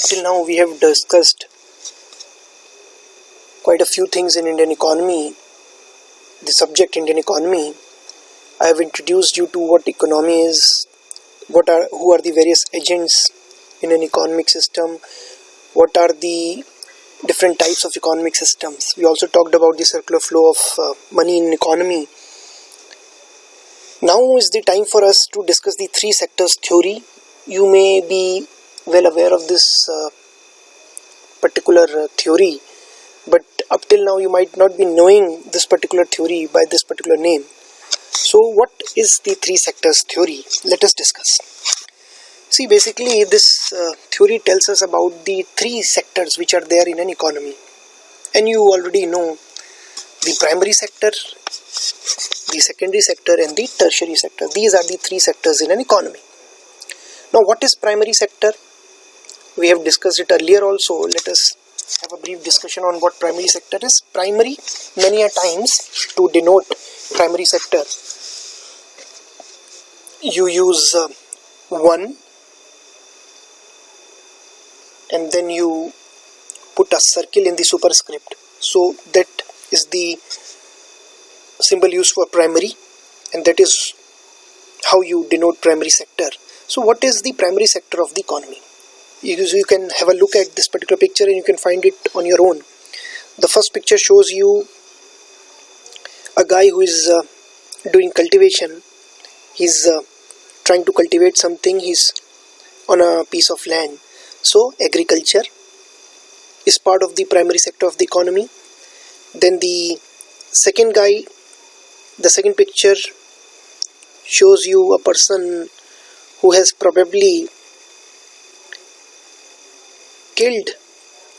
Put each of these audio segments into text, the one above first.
Up till now we have discussed quite a few things in Indian economy. The subject Indian economy, I have introduced you to what economy is, who are the various agents in an economic system, what are the different types of economic systems. We also talked about the circular flow of money in economy. Now is the time for us to discuss the three sectors theory. You may be well aware of this particular theory, but up till now you might not be knowing this particular theory by this particular name. So what is the three sectors theory? Let us discuss. See, basically this theory tells us about the three sectors which are there in an economy, and you already know the primary sector, the secondary sector and the tertiary sector. These are the three sectors in an economy. Now what is primary sector? We have discussed it earlier also. Let us have a brief discussion on what primary sector is. Primary, many a times to denote primary sector, you use 1 and then you put a circle in the superscript. So that is the symbol used for primary, and that is how you denote primary sector. So what is the primary sector of the economy? You can have a look at this particular picture and you can find it on your own. The first picture shows you a guy who is doing cultivation. He's trying to cultivate something. He's on a piece of land. So agriculture is part of the primary sector of the economy. Then the second picture shows you a person who has probably killed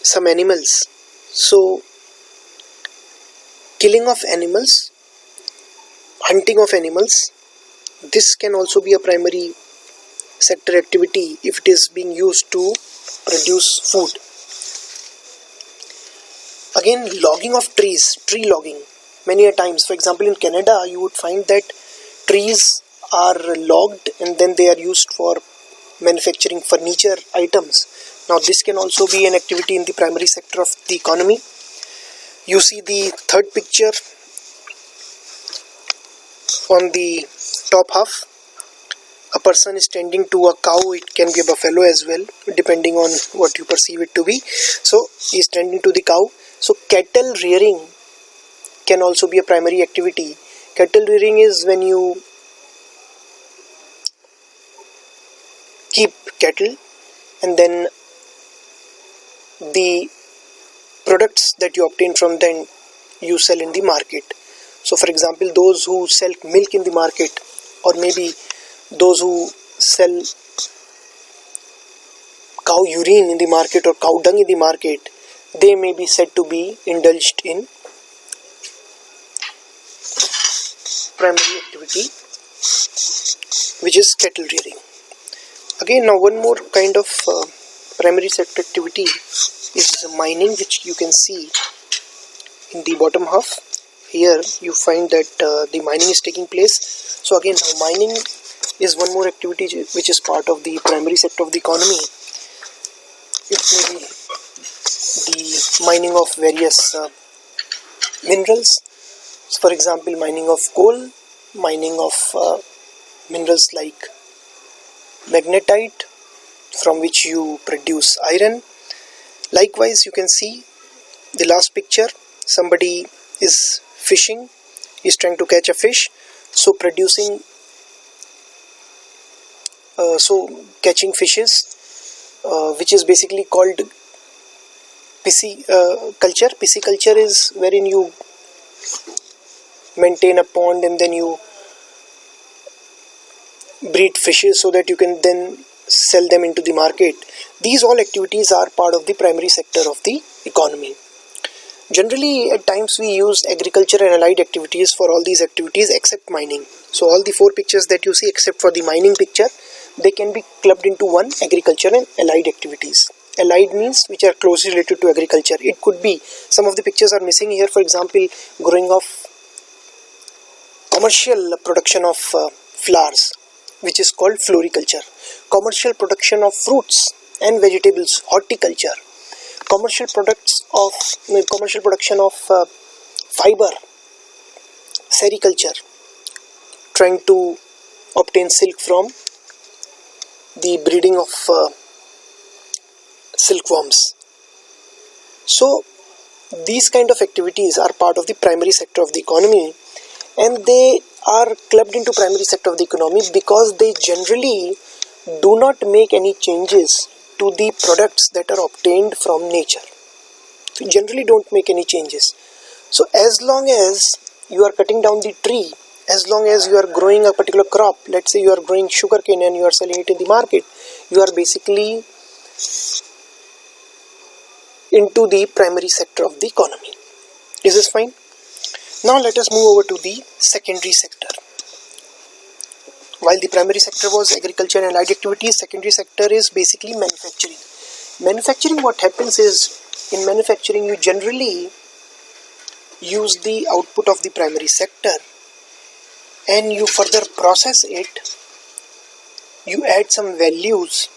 some animals. So killing of animals, hunting of animals, this can also be a primary sector activity if it is being used to produce food. Again, logging of trees, tree logging. Many a times, for example in Canada, you would find that trees are logged and then they are used for manufacturing furniture items. Now this can also be an activity in the primary sector of the economy. You see the third picture on the top half. A person is tending to a cow. It can be a buffalo as well, depending on what you perceive it to be. So he is tending to the cow. So cattle rearing can also be a primary activity. Cattle rearing is when you keep cattle and then the products that you obtain from them you sell in the market. So for example, those who sell milk in the market, or maybe those who sell cow urine in the market or cow dung in the market, they may be said to be indulged in primary activity, which is cattle rearing. Again, now one more kind of primary sector activity is mining, which you can see in the bottom half. Here you find that the mining is taking place. So again, mining is one more activity which is part of the primary sector of the economy. It may be the mining of various minerals. So for example, mining of coal, mining of minerals like magnetite, from which you produce iron. Likewise, you can see the last picture. Somebody is fishing, is trying to catch a fish. So catching fishes, which is basically called pisciculture. Pisciculture is wherein you maintain a pond and then you breed fishes so that you can then sell them into the market. These all activities are part of the primary sector of the economy. Generally, at times we use agriculture and allied activities for all these activities except mining. So all the four pictures that you see except for the mining picture, they can be clubbed into one: agriculture and allied activities. Allied means which are closely related to agriculture. It could be, some of the pictures are missing here, for example, growing of commercial production of flowers, which is called floriculture. Commercial production of fruits, and vegetables, horticulture, commercial production of fiber, sericulture, trying to obtain silk from the breeding of silkworms. So these kind of activities are part of the primary sector of the economy, and they are clubbed into primary sector of the economy because they generally do not make any changes to the products that are obtained from nature. So generally don't make any changes. So as long as you are cutting down the tree, as long as you are growing a particular crop, let's say you are growing sugarcane and you are selling it in the market, you are basically into the primary sector of the economy. Is this fine? Now let us move over to the secondary sector. While the primary sector was agriculture and allied activities, secondary sector is basically manufacturing. Manufacturing, what happens is, in manufacturing you generally use the output of the primary sector and you further process it, you add some values,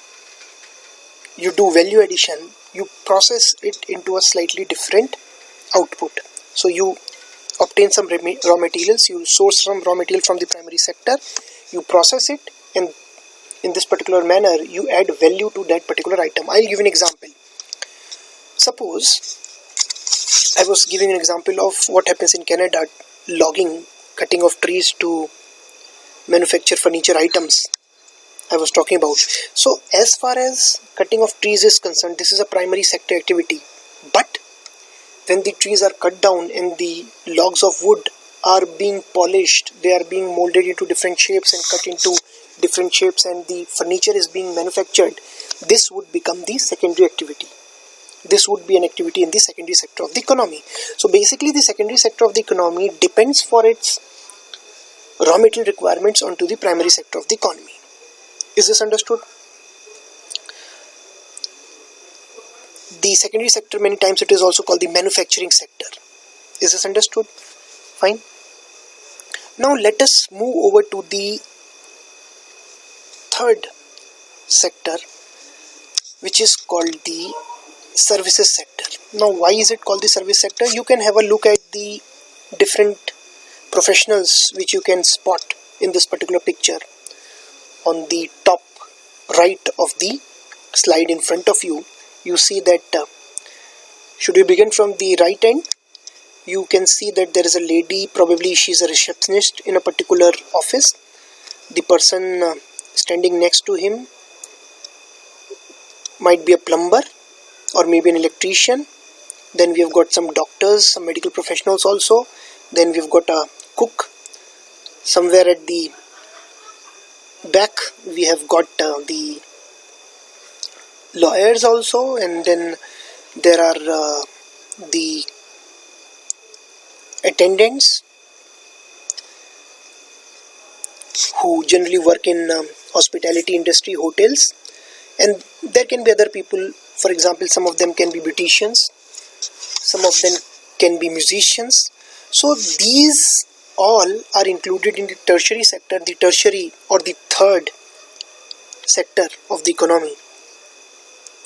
you do value addition, you process it into a slightly different output. So you obtain some raw materials, you source some raw material from the primary sector, you process it, and in this particular manner you add value to that particular item. I'll give an example. Suppose I was giving an example of what happens in Canada, logging, cutting of trees to manufacture furniture items I was talking about. So as far as cutting of trees is concerned, this is a primary sector activity. But when the trees are cut down and the logs of wood are being polished, they are being molded into different shapes and cut into different shapes, and the furniture is being manufactured, this would become the secondary activity. This would be an activity in the secondary sector of the economy. So basically the secondary sector of the economy depends for its raw material requirements onto the primary sector of the economy. Is this understood? The secondary sector, many times it is also called the manufacturing sector. Is this understood? Fine. Now let us move over to the third sector, which is called the services sector. Now why is it called the service sector? You can have a look at the different professionals which you can spot in this particular picture. On the top right of the slide in front of you, you see that should we begin from the right end, you can see that there is a lady, probably she is a receptionist in a particular office. The person standing next to him might be a plumber or maybe an electrician. Then we have got some doctors, some medical professionals also. Then we've got a cook. Somewhere at the back we have got the lawyers also, and then there are the attendants who generally work in hospitality industry, hotels, and there can be other people. For example, some of them can be beauticians, some of them can be musicians. So these all are included in the tertiary sector, the tertiary or the third sector of the economy.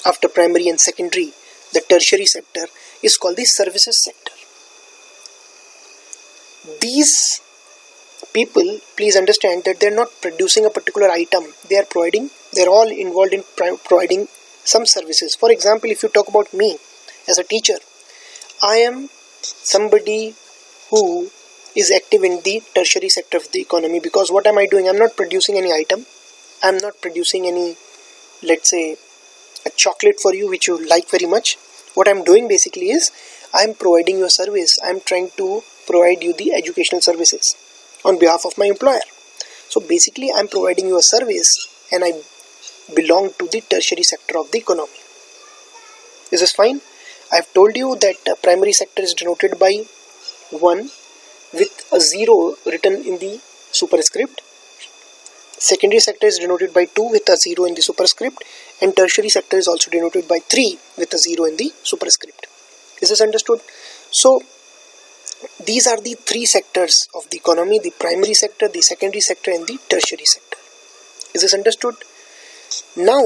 After primary and secondary, the tertiary sector is called the services sector. These people, please understand that they are not producing a particular item, they are all involved in providing some services. For example, if you talk about me as a teacher, I am somebody who is active in the tertiary sector of the economy, because what am I doing? I'm not producing any item, I'm not producing any, let's say, a chocolate for you which you like very much. What I'm doing basically is I'm providing you a service. I'm trying to provide you the educational services on behalf of my employer. So basically I'm providing you a service and I belong to the tertiary sector of the economy. Is this fine? I've told you that primary sector is denoted by 1 with a 0 written in the superscript. Secondary sector is denoted by 2 with a 0 in the superscript, and tertiary sector is also denoted by 3 with a 0 in the superscript. Is this understood? So these are the three sectors of the economy: the primary sector, the secondary sector, and the tertiary sector. Is this understood? Now